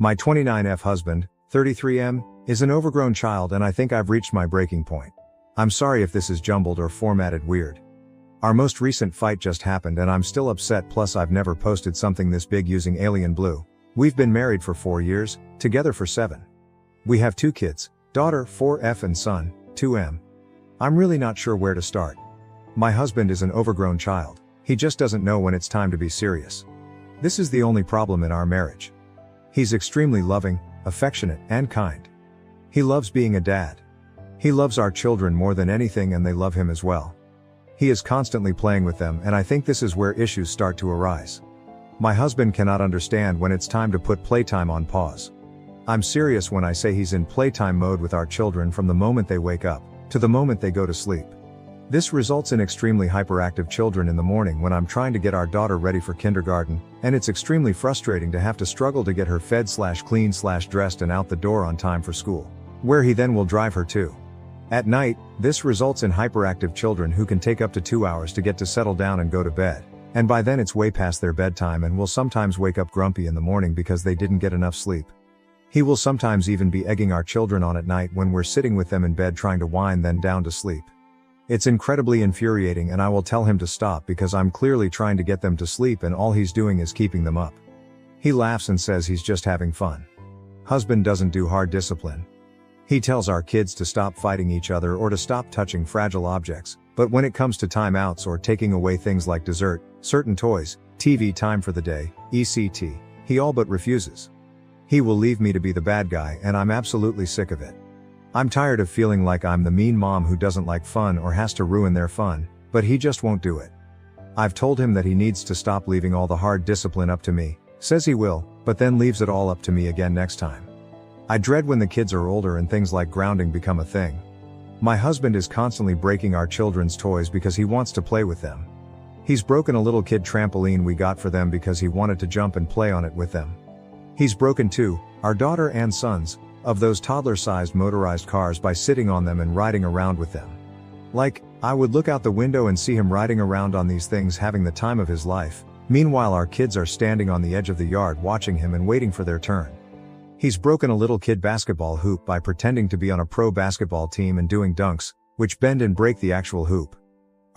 My 29F husband, 33M, is an overgrown child and I think I've reached my breaking point. I'm sorry if this is jumbled or formatted weird. Our most recent fight just happened and I'm still upset, plus I've never posted something this big using alien blue. We've been married for 4 years, together for 7. We have 2 kids, daughter 4F and son 2M. I'm really not sure where to start. My husband is an overgrown child. He just doesn't know when it's time to be serious. This is the only problem in our marriage. He's extremely loving, affectionate, and kind. He loves being a dad. He loves our children more than anything and they love him as well. He is constantly playing with them and I think this is where issues start to arise. My husband cannot understand when it's time to put playtime on pause. I'm serious when I say he's in playtime mode with our children from the moment they wake up to the moment they go to sleep. This results in extremely hyperactive children in the morning when I'm trying to get our daughter ready for kindergarten, and it's extremely frustrating to have to struggle to get her fed/cleaned/dressed and out the door on time for school, where he then will drive her to. At night, this results in hyperactive children who can take up to 2 hours to get to settle down and go to bed, and by then it's way past their bedtime and will sometimes wake up grumpy in the morning because they didn't get enough sleep. He will sometimes even be egging our children on at night when we're sitting with them in bed trying to wind them down to sleep. It's incredibly infuriating and I will tell him to stop because I'm clearly trying to get them to sleep and all he's doing is keeping them up. He laughs and says he's just having fun. Husband doesn't do hard discipline. He tells our kids to stop fighting each other or to stop touching fragile objects, but when it comes to timeouts or taking away things like dessert, certain toys, TV time for the day, etc., he all but refuses. He will leave me to be the bad guy and I'm absolutely sick of it. I'm tired of feeling like I'm the mean mom who doesn't like fun or has to ruin their fun, but he just won't do it. I've told him that he needs to stop leaving all the hard discipline up to me, says he will, but then leaves it all up to me again next time. I dread when the kids are older and things like grounding become a thing. My husband is constantly breaking our children's toys because he wants to play with them. He's broken a little kid trampoline we got for them because he wanted to jump and play on it with them. He's broken 2, our daughter and sons, of those toddler-sized motorized cars by sitting on them and riding around with them. Like, I would look out the window and see him riding around on these things having the time of his life, meanwhile our kids are standing on the edge of the yard watching him and waiting for their turn. He's broken a little kid basketball hoop by pretending to be on a pro basketball team and doing dunks, which bend and break the actual hoop.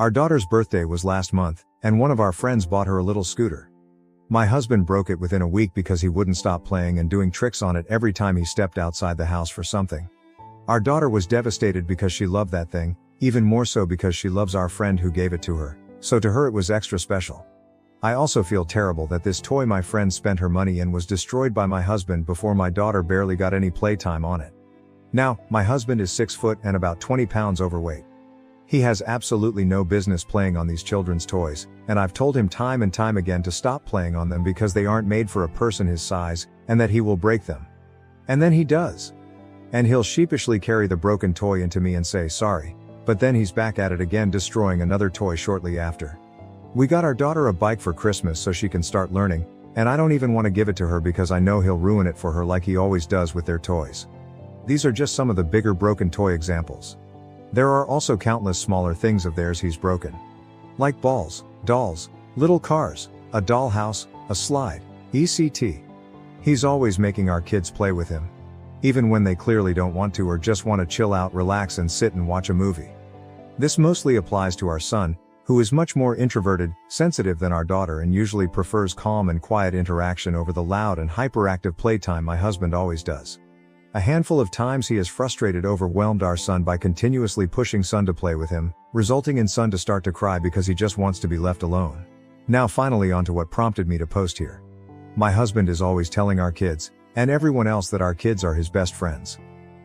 Our daughter's birthday was last month, and one of our friends bought her a little scooter. My husband broke it within a week because he wouldn't stop playing and doing tricks on it every time he stepped outside the house for something. Our daughter was devastated because she loved that thing, even more so because she loves our friend who gave it to her, so to her it was extra special. I also feel terrible that this toy my friend spent her money in was destroyed by my husband before my daughter barely got any playtime on it. Now, my husband is 6 foot and about 20 pounds overweight. He has absolutely no business playing on these children's toys, and I've told him time and time again to stop playing on them because they aren't made for a person his size, and that he will break them. And then he does. And he'll sheepishly carry the broken toy into me and say sorry, but then he's back at it again destroying another toy shortly after. We got our daughter a bike for Christmas so she can start learning, and I don't even want to give it to her because I know he'll ruin it for her like he always does with their toys. These are just some of the bigger broken toy examples. There are also countless smaller things of theirs he's broken. Like balls, dolls, little cars, a dollhouse, a slide, etc. He's always making our kids play with him. Even when they clearly don't want to or just want to chill out, relax and sit and watch a movie. This mostly applies to our son, who is much more introverted, sensitive than our daughter and usually prefers calm and quiet interaction over the loud and hyperactive playtime my husband always does. A handful of times he has overwhelmed our son by continuously pushing son to play with him, resulting in son to start to cry because he just wants to be left alone. Now finally on to what prompted me to post here. My husband is always telling our kids, and everyone else, that our kids are his best friends.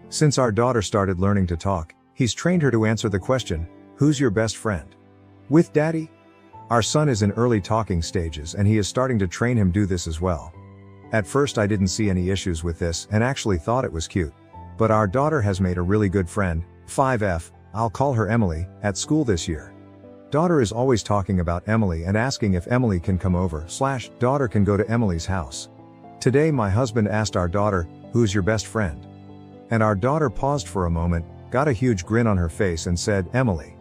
Since our daughter started learning to talk, he's trained her to answer the question, "Who's your best friend?" with daddy. Our son is in early talking stages and he is starting to train him do this as well. At first I didn't see any issues with this and actually thought it was cute. But our daughter has made a really good friend, 5F, I'll call her Emily, at school this year. Daughter is always talking about Emily and asking if Emily can come over / daughter can go to Emily's house. Today my husband asked our daughter, "Who's your best friend?" And our daughter paused for a moment, got a huge grin on her face and said, "Emily."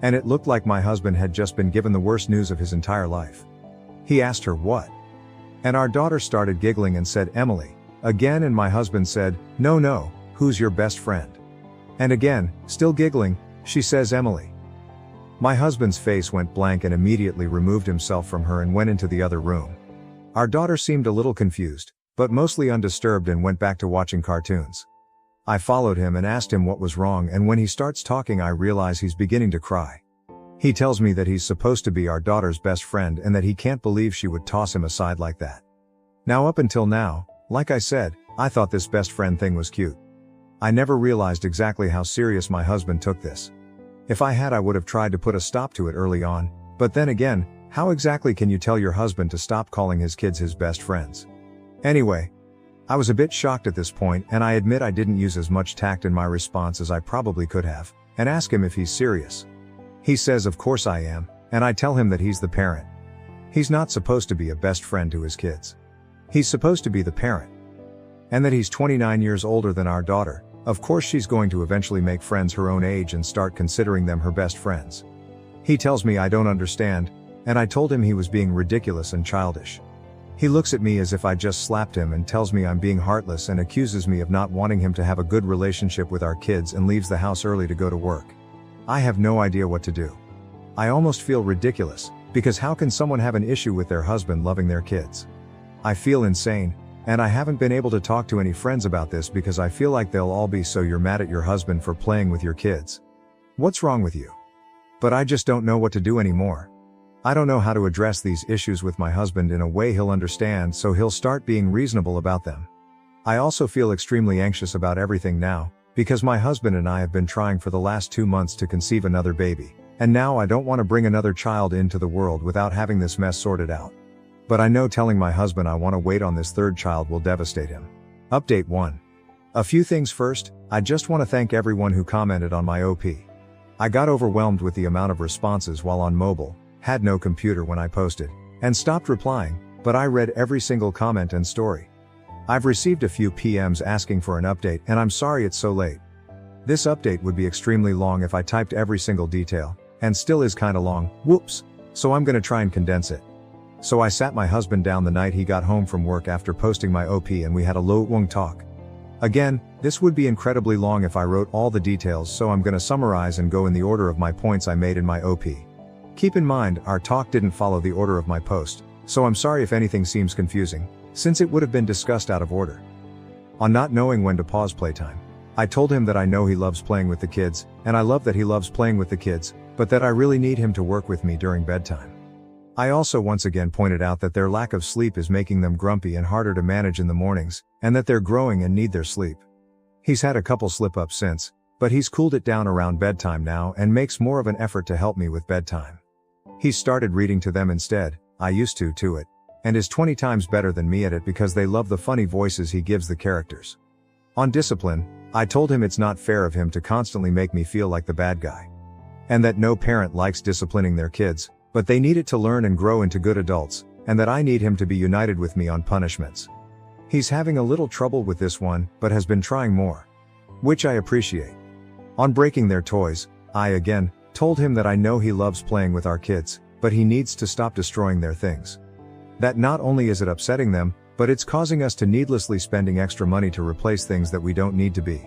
And it looked like my husband had just been given the worst news of his entire life. He asked her what? And our daughter started giggling and said, "Emily." Again, and my husband said, "No, no, who's your best friend?" And again, still giggling, she says, "Emily." My husband's face went blank and immediately removed himself from her and went into the other room. Our daughter seemed a little confused, but mostly undisturbed, and went back to watching cartoons. I followed him and asked him what was wrong, and when he starts talking I realize he's beginning to cry. He tells me that he's supposed to be our daughter's best friend and that he can't believe she would toss him aside like that. Now, up until now, like I said, I thought this best friend thing was cute. I never realized exactly how serious my husband took this. If I had, I would have tried to put a stop to it early on, but then again, how exactly can you tell your husband to stop calling his kids his best friends? Anyway, I was a bit shocked at this point, and I admit I didn't use as much tact in my response as I probably could have, and ask him if he's serious. He says of course I am, and I tell him that he's the parent. He's not supposed to be a best friend to his kids. He's supposed to be the parent. And that he's 29 years older than our daughter. Of course she's going to eventually make friends her own age and start considering them her best friends. He tells me I don't understand, and I told him he was being ridiculous and childish. He looks at me as if I just slapped him and tells me I'm being heartless and accuses me of not wanting him to have a good relationship with our kids and leaves the house early to go to work. I have no idea what to do. I almost feel ridiculous, because how can someone have an issue with their husband loving their kids? I feel insane, and I haven't been able to talk to any friends about this because I feel like they'll all be "So you're mad at your husband for playing with your kids? What's wrong with you?" But I just don't know what to do anymore. I don't know how to address these issues with my husband in a way he'll understand, so he'll start being reasonable about them. I also feel extremely anxious about everything now, because my husband and I have been trying for the last 2 months to conceive another baby, and now I don't want to bring another child into the world without having this mess sorted out. But I know telling my husband I want to wait on this third child will devastate him. Update 1. A few things first, I just want to thank everyone who commented on my OP. I got overwhelmed with the amount of responses while on mobile, had no computer when I posted, and stopped replying, but I read every single comment and story. I've received a few PMs asking for an update, and I'm sorry it's so late. This update would be extremely long if I typed every single detail, and still is kinda long, whoops, so I'm gonna try and condense it. So I sat my husband down the night he got home from work after posting my OP, and we had a long talk. Again, this would be incredibly long if I wrote all the details, so I'm gonna summarize and go in the order of my points I made in my OP. Keep in mind, our talk didn't follow the order of my post, so I'm sorry if anything seems confusing, since it would have been discussed out of order. On not knowing when to pause playtime, I told him that I know he loves playing with the kids, and I love that he loves playing with the kids, but that I really need him to work with me during bedtime. I also once again pointed out that their lack of sleep is making them grumpy and harder to manage in the mornings, and that they're growing and need their sleep. He's had a couple slip-ups since, but he's cooled it down around bedtime now and makes more of an effort to help me with bedtime. He's started reading to them instead, I used to it, and is 20 times better than me at it because they love the funny voices he gives the characters. On discipline, I told him it's not fair of him to constantly make me feel like the bad guy. And that no parent likes disciplining their kids, but they need it to learn and grow into good adults, and that I need him to be united with me on punishments. He's having a little trouble with this one, but has been trying more. Which I appreciate. On breaking their toys, I again told him that I know he loves playing with our kids, but he needs to stop destroying their things. That not only is it upsetting them, but it's causing us to needlessly spending extra money to replace things that we don't need to be.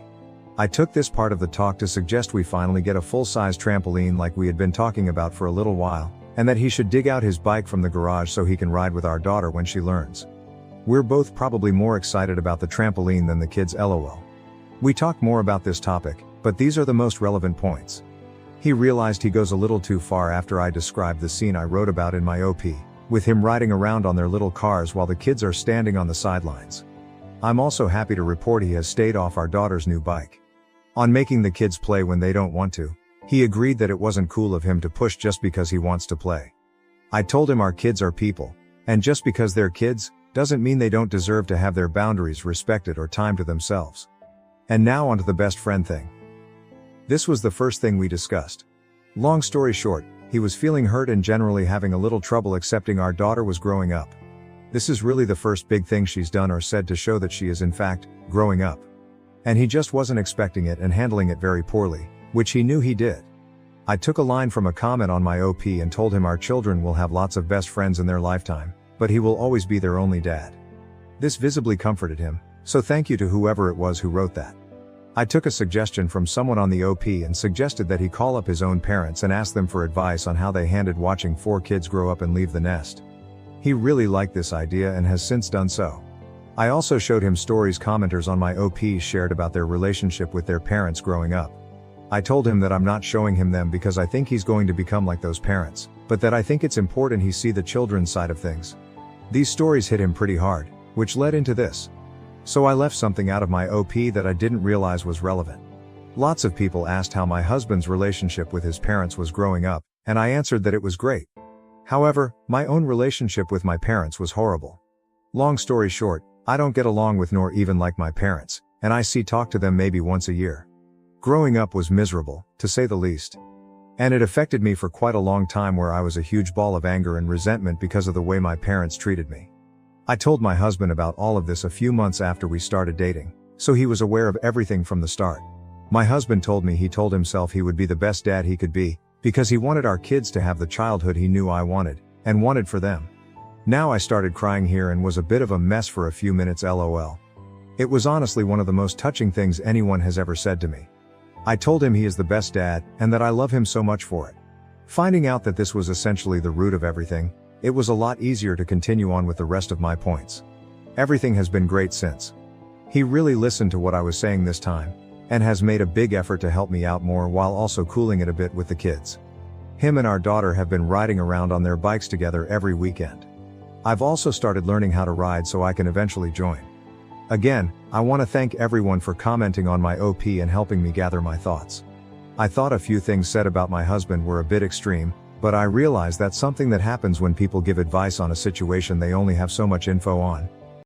I took this part of the talk to suggest we finally get a full-size trampoline like we had been talking about for a little while, and that he should dig out his bike from the garage so he can ride with our daughter when she learns. We're both probably more excited about the trampoline than the kids, lol. We talked more about this topic, but these are the most relevant points. He realized he goes a little too far after I described the scene I wrote about in my OP, with him riding around on their little cars while the kids are standing on the sidelines. I'm also happy to report he has stayed off our daughter's new bike. On making the kids play when they don't want to, he agreed that it wasn't cool of him to push just because he wants to play. I told him our kids are people, and just because they're kids, doesn't mean they don't deserve to have their boundaries respected or time to themselves. And now onto the best friend thing. This was the first thing we discussed. Long story short, he was feeling hurt and generally having a little trouble accepting our daughter was growing up. This is really the first big thing she's done or said to show that she is in fact, growing up. And he just wasn't expecting it and handling it very poorly, which he knew he did. I took a line from a comment on my OP and told him our children will have lots of best friends in their lifetime, but he will always be their only dad. This visibly comforted him, So thank you to whoever it was who wrote that. I took a suggestion from someone on the OP and suggested that he call up his own parents and ask them for advice on how they handled watching 4 kids grow up and leave the nest. He really liked this idea and has since done so. I also showed him stories commenters on my OPs shared about their relationship with their parents growing up. I told him that I'm not showing him them because I think he's going to become like those parents, but that I think it's important he see the children's side of things. These stories hit him pretty hard, which led into this. So I left something out of my OP that I didn't realize was relevant. Lots of people asked how my husband's relationship with his parents was growing up, and I answered that it was great. However, my own relationship with my parents was horrible. Long story short, I don't get along with nor even like my parents, and I talk to them maybe once a year. Growing up was miserable, to say the least. And it affected me for quite a long time where I was a huge ball of anger and resentment because of the way my parents treated me. I told my husband about all of this a few months after we started dating, so he was aware of everything from the start. My husband told me he told himself he would be the best dad he could be, because he wanted our kids to have the childhood he knew I wanted, and wanted for them. Now I started crying here and was a bit of a mess for a few minutes lol. It was honestly one of the most touching things anyone has ever said to me. I told him he is the best dad, and that I love him so much for it. Finding out that this was essentially the root of everything, it was a lot easier to continue on with the rest of my points. Everything has been great since. He really listened to what I was saying this time, and has made a big effort to help me out more while also cooling it a bit with the kids. Him and our daughter have been riding around on their bikes together every weekend. I've also started learning how to ride so I can eventually join. Again, I want to thank everyone for commenting on my OP and helping me gather my thoughts. I thought a few things said about my husband were a bit extreme, but I realize that's something that happens when people give advice on a situation they only have so much info on,